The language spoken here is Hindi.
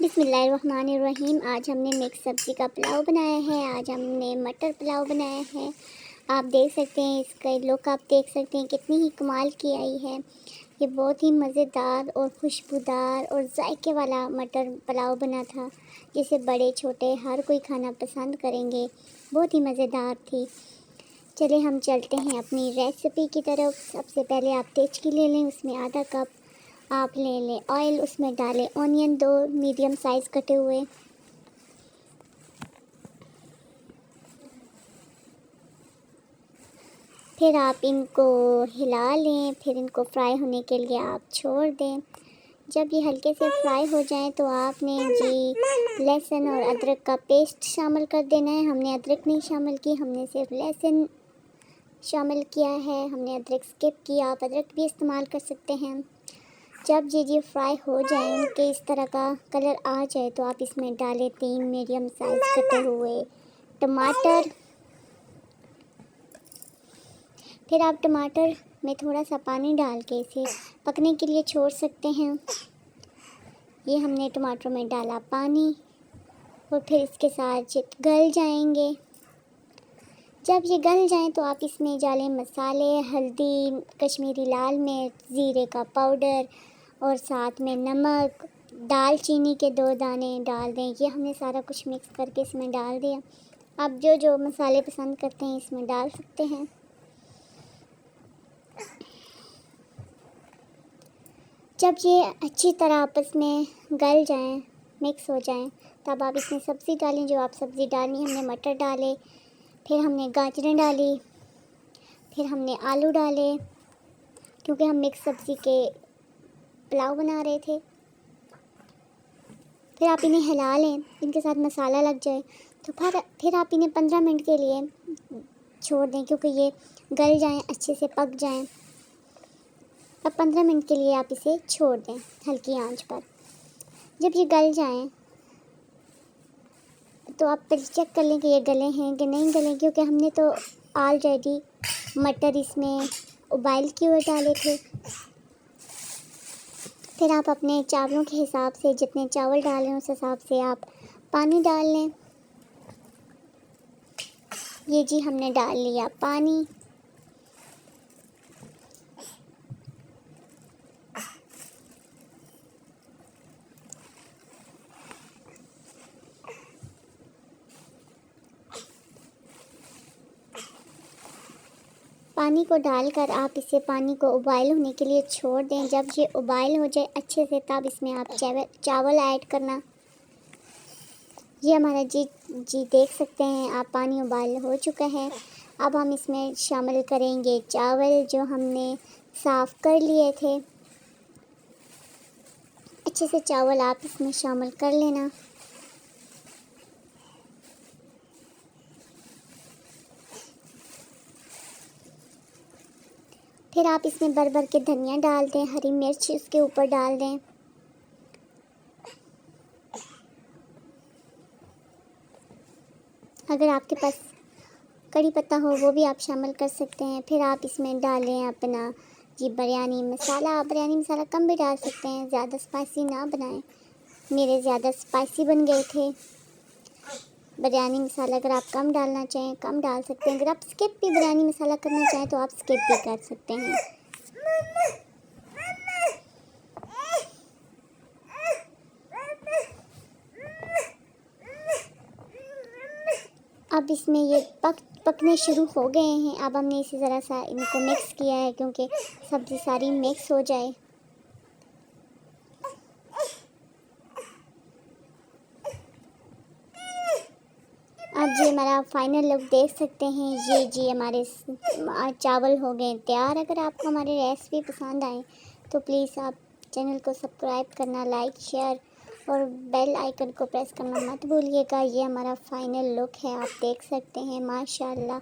बिस्मिल्लाहिर्रहमानिर्रहीम। आज हमने मिक्स सब्ज़ी का पुलाव बनाया है। आज हमने मटर पुलाव बनाया है। आप देख सकते हैं, इसका लुक आप देख सकते हैं कितनी ही कमाल की आई है। ये बहुत ही मज़ेदार और खुशबूदार और जायके वाला मटर पुलाव बना था, जिसे बड़े छोटे हर कोई खाना पसंद करेंगे। बहुत ही मज़ेदार थी। चलिए हम चलते हैं अपनी रेसिपी की तरफ। सबसे पहले आप तेजकी ले लें, उसमें आधा कप आप ले लें ऑयल, उसमें डालें ऑनियन 2 मीडियम साइज़ कटे हुए। फिर आप इनको हिला लें, फिर इनको फ्राई होने के लिए आप छोड़ दें। जब ये हल्के से फ्राई हो जाएं तो आपने जी लहसुन और अदरक का पेस्ट शामिल कर देना है। हमने अदरक नहीं शामिल की, हमने सिर्फ लहसुन शामिल किया है। हमने अदरक स्किप किया, आप अदरक भी इस्तेमाल कर सकते हैं। जब ये फ्राई हो जाए, उनके इस तरह का कलर आ जाए, तो आप इसमें डालें 3 मीडियम साइज़ कटे हुए टमाटर। फिर आप टमाटर में थोड़ा सा पानी डाल के इसे पकने के लिए छोड़ सकते हैं। ये हमने टमाटर में डाला पानी और फिर इसके साथ गल जाएंगे। जब ये गल जाएं तो आप इसमें डालें मसाले, हल्दी, कश्मीरी लाल मिर्च, ज़ीरे का पाउडर और साथ में नमक, दालचीनी के 2 दाने डाल दें। ये हमने सारा कुछ मिक्स करके इसमें डाल दिया। आप जो जो मसाले पसंद करते हैं इसमें डाल सकते हैं। जब ये अच्छी तरह आपस में गल जाएं, मिक्स हो जाएं, तब आप इसमें सब्ज़ी डालें जो आप सब्ज़ी डालनी। हमने मटर डाले, फिर हमने गाजरें डाली, फिर हमने आलू डाले, क्योंकि हम मिक्स सब्ज़ी के पुलाव बना रहे थे। फिर आप इन्हें हिला लें, इनके साथ मसाला लग जाए तो फिर आप इन्हें 15 मिनट के लिए छोड़ दें, क्योंकि ये गल जाएं, अच्छे से पक जाएं। अब 15 मिनट के लिए आप इसे छोड़ दें हल्की आंच पर। जब ये गल जाएं तो आप फिर चेक कर लें कि ये गले हैं कि नहीं गले, क्योंकि हमने तो ऑलरेडी मटर इसमें उबाइल किए हुए डाले थे। फिर आप अपने चावलों के हिसाब से जितने चावल डालें उस हिसाब से आप पानी डाल लें। ये जी हमने डाल लिया पानी। पानी को डालकर आप इसे पानी को उबाइल होने के लिए छोड़ दें। जब ये उबाइल हो जाए अच्छे से, तब इसमें आप चावल ऐड करना। ये हमारा जी देख सकते हैं आप, पानी उबाल हो चुका है। अब हम इसमें शामिल करेंगे चावल जो हमने साफ़ कर लिए थे। अच्छे से चावल आप इसमें शामिल कर लेना। फिर आप इसमें भर भर के धनिया डाल दें, हरी मिर्च उसके ऊपर डाल दें। अगर आपके पास कड़ी पत्ता हो वो भी आप शामिल कर सकते हैं। फिर आप इसमें डालें अपना जी बिरयानी मसाला। आप बिरयानी मसाला कम भी डाल सकते हैं, ज़्यादा स्पाइसी ना बनाएं। मेरे ज़्यादा स्पाइसी बन गए थे। बिरयानी मसाला अगर आप कम डालना चाहें कम डाल सकते हैं। अगर आप स्किप भी बिरयानी मसाला करना चाहें तो आप स्किप भी कर सकते हैं। अब इसमें ये पकने शुरू हो गए हैं। अब हमने इसी ज़रा सा इनको मिक्स किया है, क्योंकि सब्ज़ी सारी मिक्स हो जाए। अब जी हमारा फाइनल लुक देख सकते हैं। ये जी हमारे चावल हो गए तैयार। अगर आपको हमारी रेसिपी पसंद आए तो प्लीज़ आप चैनल को सब्सक्राइब करना, लाइक, शेयर और बेल आइकन को प्रेस करना मत भूलिएगा। ये हमारा फाइनल लुक है, आप देख सकते हैं माशाल्लाह।